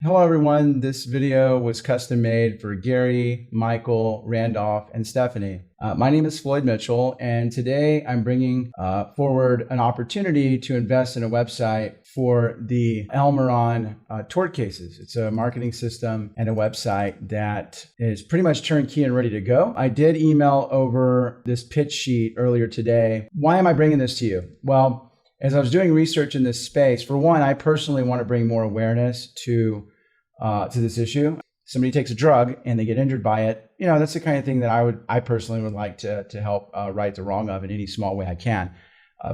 Hello everyone, this video was custom made for Gary, Michael, Randolph, and Stephanie. My name is Floyd Mitchell, and today I'm bringing forward an opportunity to invest in a website for the Elmaron tort cases. It's a marketing system and a website that is pretty much turnkey and ready to go. I did email over this pitch sheet earlier today. Why am I bringing this to you? Well, as I was doing research in this space, for one, I personally want to bring more awareness to this issue. Somebody takes a drug and they get injured by it. That's the kind of thing that I personally would like to help right the wrong of in any small way I can.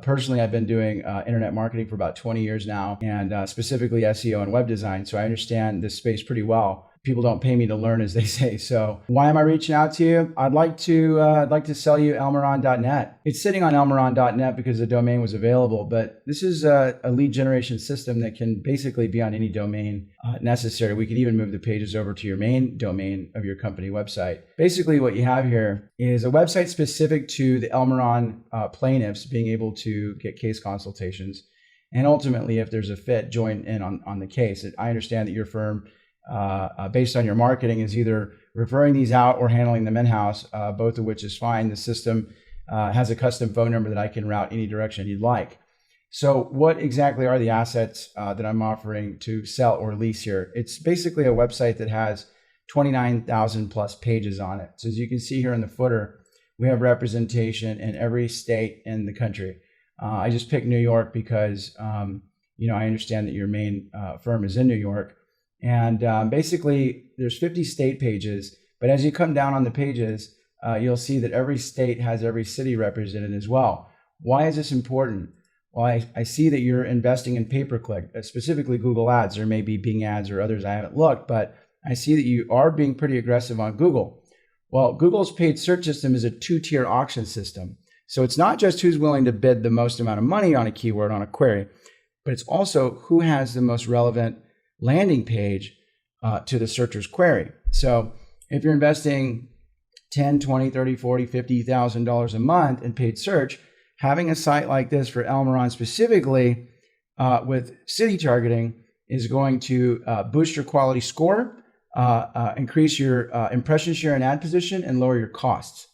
Personally, I've been doing internet marketing for about 20 years now, and specifically SEO and web design. So I understand this space pretty well. People don't pay me to learn, as they say. So why am I reaching out to you? I'd like to sell you Elmaron.net. It's sitting on Elmaron.net because the domain was available, but this is a lead generation system that can basically be on any domain necessary. We could even move the pages over to your main domain of your company website. Basically, what you have here is a website specific to the Elmaron plaintiffs being able to get case consultations, and ultimately, if there's a fit, join in on the case. I understand that your firm, based on your marketing, is either referring these out or handling them in-house, both of which is fine. The system has a custom phone number that I can route any direction you'd like. So what exactly are the assets that I'm offering to sell or lease here? It's basically a website that has 29,000 plus pages on it. So as you can see here in the footer, we have representation in every state in the country. I just picked New York because I understand that your main firm is in New York. And basically, there's 50 state pages, but as you come down on the pages, you'll see that every state has every city represented as well. Why is this important? Well, I see that you're investing in pay-per-click, specifically Google Ads. There may be Bing Ads or others I haven't looked, but I see that you are being pretty aggressive on Google. Well, Google's paid search system is a two-tier auction system. So it's not just who's willing to bid the most amount of money on a keyword on a query, but it's also who has the most relevant landing page to the searcher's query. So if you're investing 10, 20, 30, 40, $50,000 a month in paid search, having a site like this for Elmaron specifically with city targeting is going to boost your quality score, increase your impression share and ad position, and lower your costs.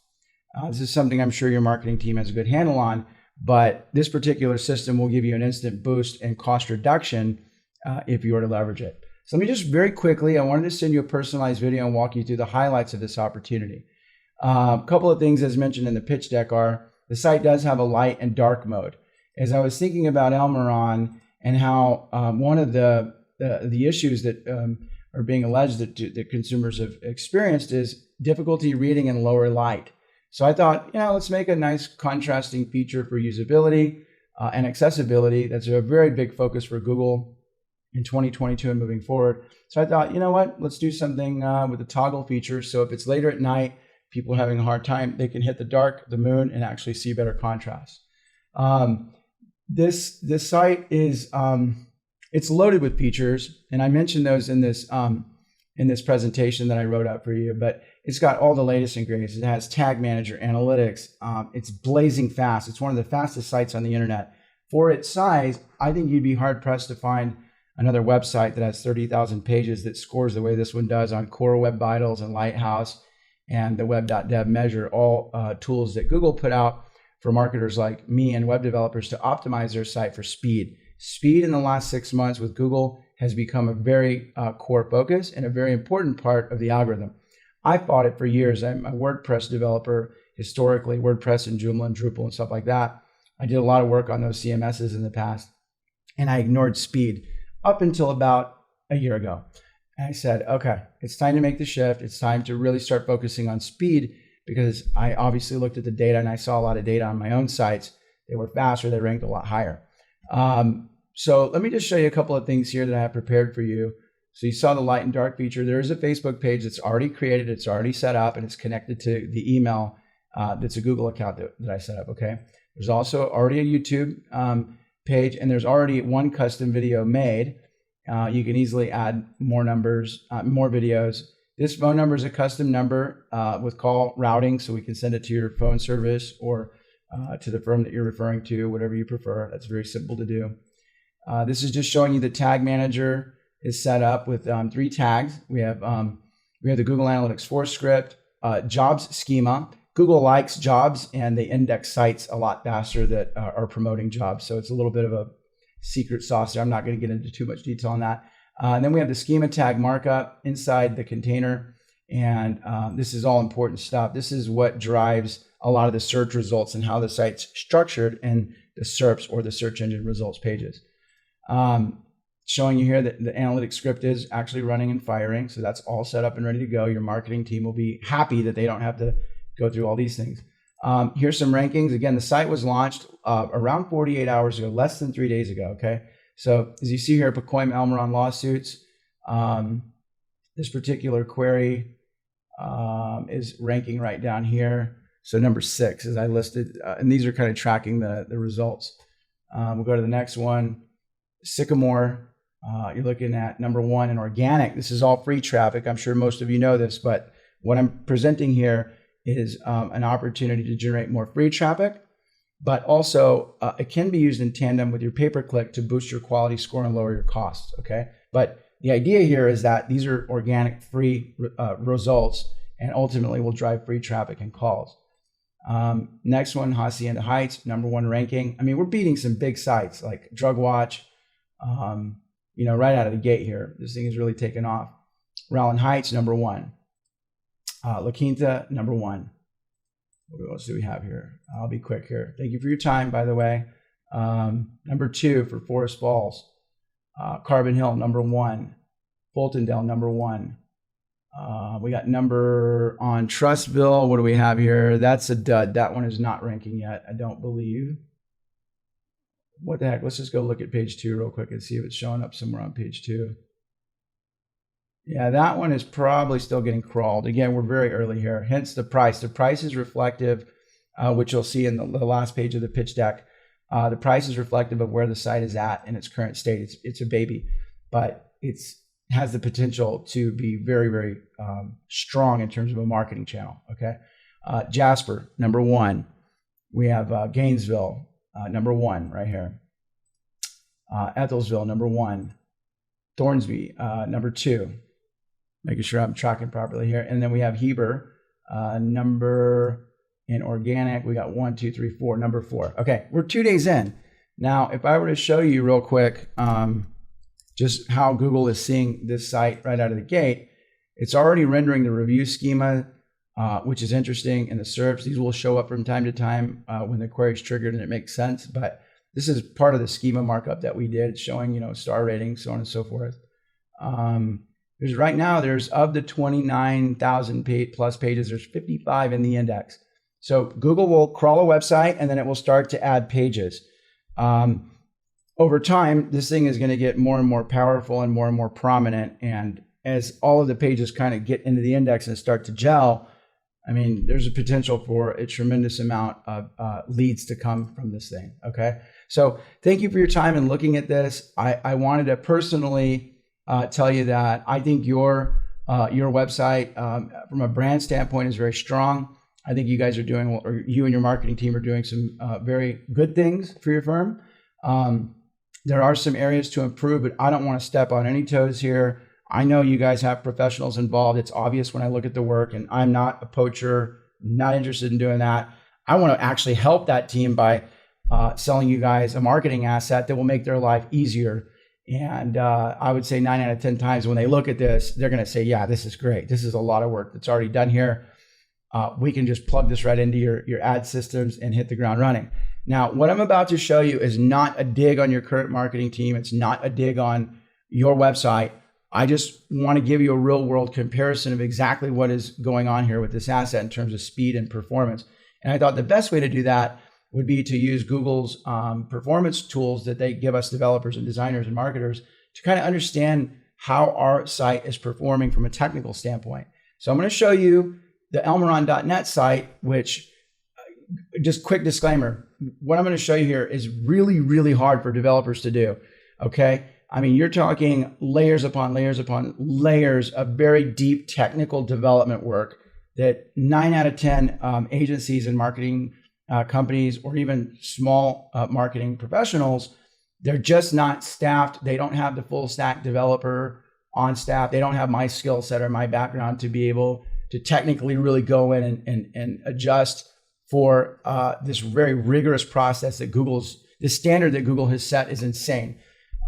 This is something I'm sure your marketing team has a good handle on, but this particular system will give you an instant boost in cost reduction if you were to leverage it. So let me just very quickly, I wanted to send you a personalized video and walk you through the highlights of this opportunity. A couple of things as mentioned in the pitch deck are, the site does have a light and dark mode. As I was thinking about Elmaron and how one of the issues that are being alleged that consumers have experienced is difficulty reading in lower light. So I thought, let's make a nice contrasting feature for usability and accessibility. That's a very big focus for Google in 2022 and moving forward. So I thought, let's do something with the toggle feature. So if it's later at night, people are having a hard time, they can hit the dark, the moon, and actually see better contrast. This site is, it's loaded with features, and I mentioned those in this presentation that I wrote up for you, but it's got all the latest and greatest. It has Tag Manager, analytics. It's blazing fast. It's one of the fastest sites on the internet. For its size, I think you'd be hard pressed to find another website that has 30,000 pages that scores the way this one does on Core Web Vitals and Lighthouse and the web.dev measure, all tools that Google put out for marketers like me and web developers to optimize their site for speed. Speed in the last 6 months with Google has become a very core focus and a very important part of the algorithm. I fought it for years. I'm a WordPress developer historically, WordPress and Joomla and Drupal and stuff like that. I did a lot of work on those CMSs in the past, and I ignored speed up until about a year ago. And I said, okay, it's time to make the shift. It's time to really start focusing on speed, because I obviously looked at the data and I saw a lot of data on my own sites. They were faster, they ranked a lot higher. So let me just show you a couple of things here that I have prepared for you. So you saw the light and dark feature. There is a Facebook page that's already created, it's already set up, and it's connected to the email that's a Google account that I set up, okay? There's also already a YouTube page, and there's already one custom video made. You can easily add more numbers, more videos. This phone number is a custom number with call routing, so we can send it to your phone service or to the firm that you're referring to, whatever you prefer. That's very simple to do. This is just showing you the tag manager is set up with 3 tags. We have the Google Analytics 4 script, jobs schema. Google likes jobs and they index sites a lot faster that are promoting jobs. So it's a little bit of a secret sauce there. I'm not going to get into too much detail on that. And then we have the schema tag markup inside the container. And this is all important stuff. This is what drives a lot of the search results and how the site's structured in the SERPs, or the search engine results pages. Showing you here that the analytics script is actually running and firing. So that's all set up and ready to go. Your marketing team will be happy that they don't have to go through all these things. Here's some rankings. Again, the site was launched around 48 hours ago, less than 3 days ago. Okay. So as you see here, Pacoima Elmron lawsuits, this particular query is ranking right down here. So number 6, as I listed, and these are kind of tracking the results. We'll go to the next one. Sycamore, you're looking at number 1 in organic. This is all free traffic. I'm sure most of you know this, but what I'm presenting here is an opportunity to generate more free traffic, but also it can be used in tandem with your pay-per-click to boost your quality score and lower your costs, okay? But the idea here is that these are organic free results and ultimately will drive free traffic and calls. Next one, Hacienda Heights, number 1 ranking. I mean, we're beating some big sites like Drug Watch, right out of the gate here. This thing is really taken off. Rowland Heights, number 1. La Quinta, number 1. What else do we have here? I'll be quick here. Thank you for your time, by the way. Number 2 for Forest Falls. Carbon Hill, number 1. Fultondale, number 1. We got number on Trustville. What do we have here? That's a dud. That one is not ranking yet, I don't believe. What the heck? Let's just go look at page 2 real quick and see if it's showing up somewhere on page 2. Yeah, that one is probably still getting crawled. Again, we're very early here, hence the price. The price is reflective, which you'll see in the last page of the pitch deck. The price is reflective of where the site is at in its current state. It's a baby, but it has the potential to be very, very strong in terms of a marketing channel, okay? Jasper, number 1. We have Gainesville, number 1 right here. Ethelsville, number 1. Thornsby, number 2. Making sure I'm tracking properly here. And then we have Heber, number in organic. We got 1, 2, 3, 4, number 4. Okay, we're 2 days in. Now, if I were to show you real quick just how Google is seeing this site right out of the gate, it's already rendering the review schema, which is interesting in the SERPs. These will show up from time to time when the query is triggered and it makes sense. But this is part of the schema markup that we did, showing star ratings, so on and so forth. Right now, there's of the 29,000 plus pages, there's 55 in the index. So Google will crawl a website and then it will start to add pages. Over time, this thing is going to get more and more powerful and more prominent. And as all of the pages kind of get into the index and start to gel, I mean, there's a potential for a tremendous amount of leads to come from this thing. Okay. So thank you for your time in looking at this. I wanted to personally tell you that I think your website from a brand standpoint is very strong. I think you guys are doing, or you and your marketing team are doing some very good things for your firm. There are some areas to improve, but I don't want to step on any toes here. I know you guys have professionals involved. It's obvious when I look at the work, and I'm not a poacher, not interested in doing that. I want to actually help that team by selling you guys a marketing asset that will make their life easier. And I would say 9 out of 10 times when they look at this, they're going to say, yeah, this is great. This is a lot of work that's already done here. We can just plug this right into your ad systems and hit the ground running. Now, what I'm about to show you is not a dig on your current marketing team. It's not a dig on your website. I just want to give you a real world comparison of exactly what is going on here with this asset in terms of speed and performance. And I thought the best way to do that would be to use Google's performance tools that they give us developers and designers and marketers to kind of understand how our site is performing from a technical standpoint. So I'm going to show you the Elmron.net site, which, just quick disclaimer, what I'm going to show you here is really, really hard for developers to do, okay? I mean, you're talking layers upon layers upon layers of very deep technical development work that 9 out of 10 agencies and marketing companies, or even small marketing professionals, They're just not staffed. They don't have the full stack developer on staff. They don't have my skill set or my background to be able to technically really go in and adjust for this very rigorous process that the standard that Google has set is insane.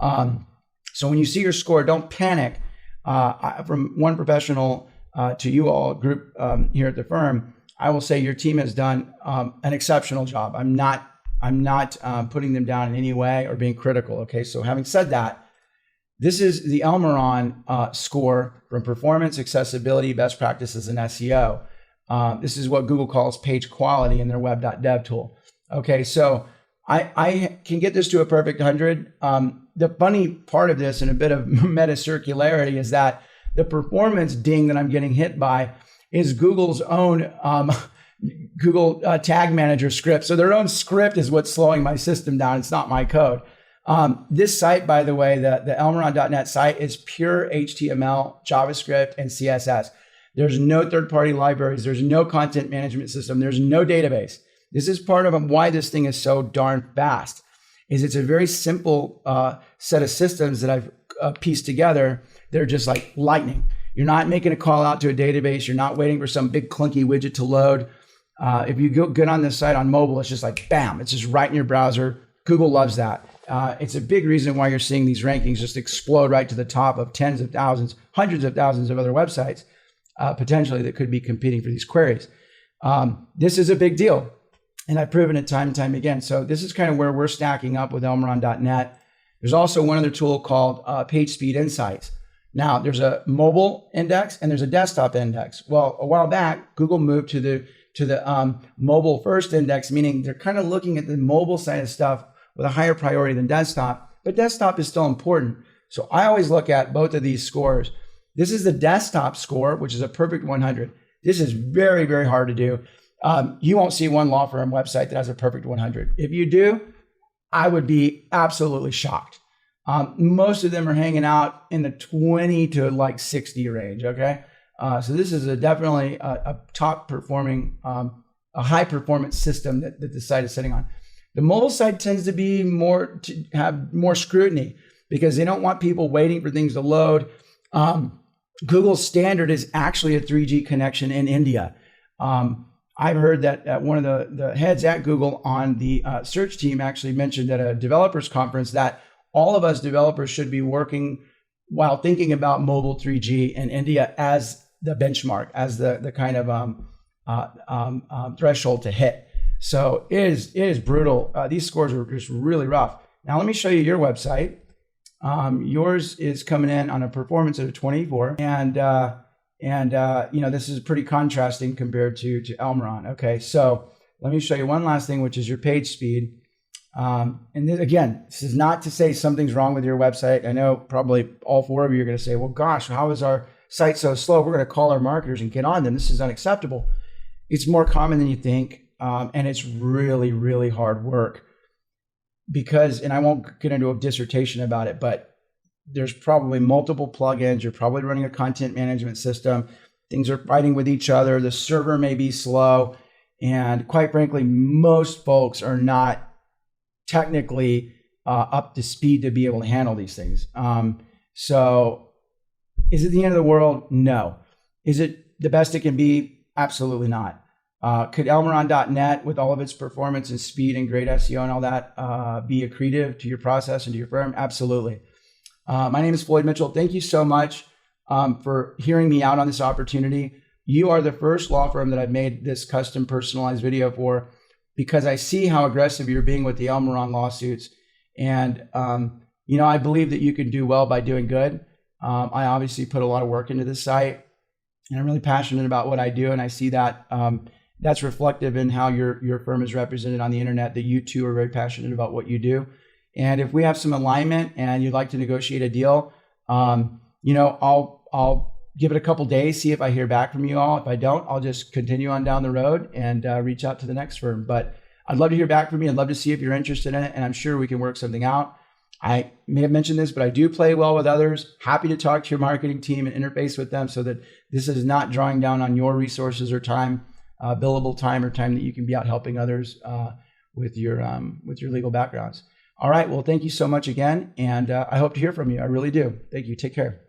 So when you see your score, don't panic. From one professional to you all, group here at the firm, I will say your team has done an exceptional job. I'm not putting them down in any way or being critical. Okay, so having said that, this is the Elmoron score from performance, accessibility, best practices, and SEO. This is what Google calls page quality in their web.dev tool. Okay, so I can get this to a perfect 100. The funny part of this and a bit of meta circularity is that the performance ding that I'm getting hit by is Google's own Google Tag Manager script. So their own script is what's slowing my system down. It's not my code. This site, by the way, the Elmoron.net site is pure HTML, JavaScript, and CSS. There's no third-party libraries. There's no content management system. There's no database. This is part of why this thing is so darn fast. Is it's a very simple set of systems that I've pieced together. They're just like lightning. You're not making a call out to a database. You're not waiting for some big clunky widget to load. If you get on this site on mobile, it's just like, bam, it's just right in your browser. Google loves that. It's a big reason why you're seeing these rankings just explode right to the top of tens of thousands, hundreds of thousands of other websites, potentially that could be competing for these queries. This is a big deal. And I've proven it time and time again. So this is kind of where we're stacking up with Elmoron.net. There's also one other tool called PageSpeed Insights. Now, there's a mobile index and there's a desktop index. Well, a while back, Google moved to the mobile first index, meaning they're kind of looking at the mobile side of stuff with a higher priority than desktop, but desktop is still important. So I always look at both of these scores. This is the desktop score, which is a perfect 100. This is very, very hard to do. You won't see one law firm website that has a perfect 100. If you do, I would be absolutely shocked. Most of them are hanging out in the 20 to like 60 range, okay? So this is definitely a top performing, a high performance system that the site is sitting on. The mobile side tends to be to have more scrutiny because they don't want people waiting for things to load. Google's standard is actually a 3G connection in India. I've heard that one of the heads at Google on the search team actually mentioned at a developers conference that all of us developers should be working while thinking about mobile 3G in India as the benchmark, as the kind of threshold to hit. So it is brutal. These scores are just really rough. Now let me show you your website. Yours is coming in on a performance of 24, and this is pretty contrasting compared to Elmoron. Okay, so let me show you one last thing, which is your page speed. And this is not to say something's wrong with your website. I know probably all four of you are going to say, well, gosh, how is our site so slow? We're going to call our marketers and get on them. This is unacceptable. It's more common than you think. And it's really, really hard work because, and I won't get into a dissertation about it, but there's probably multiple plugins. You're probably running a content management system. Things are fighting with each other. The server may be slow. And quite frankly, most folks are not technically up to speed to be able to handle these things. So is it the end of the world? No. Is it the best it can be? Absolutely not. Could Elmoron.net, with all of its performance and speed and great SEO and all that, be accretive to your process and to your firm? Absolutely. My name is Floyd Mitchell. Thank you so much for hearing me out on this opportunity. You are the first law firm that I've made this custom personalized video for because I see how aggressive you're being with the Elmoron lawsuits. And, I believe that you can do well by doing good. I obviously put a lot of work into this site and I'm really passionate about what I do. And I see that that's reflective in how your firm is represented on the internet, that you too are very passionate about what you do. And if we have some alignment and you'd like to negotiate a deal, I'll give it a couple days, see if I hear back from you all. If I don't, I'll just continue on down the road and reach out to the next firm. But I'd love to hear back from you. I'd love to see if you're interested in it. And I'm sure we can work something out. I may have mentioned this, but I do play well with others. Happy to talk to your marketing team and interface with them so that this is not drawing down on your resources or time. Billable time or time that you can be out helping others with your legal backgrounds. All right. Well, thank you so much again. And I hope to hear from you. I really do. Thank you. Take care.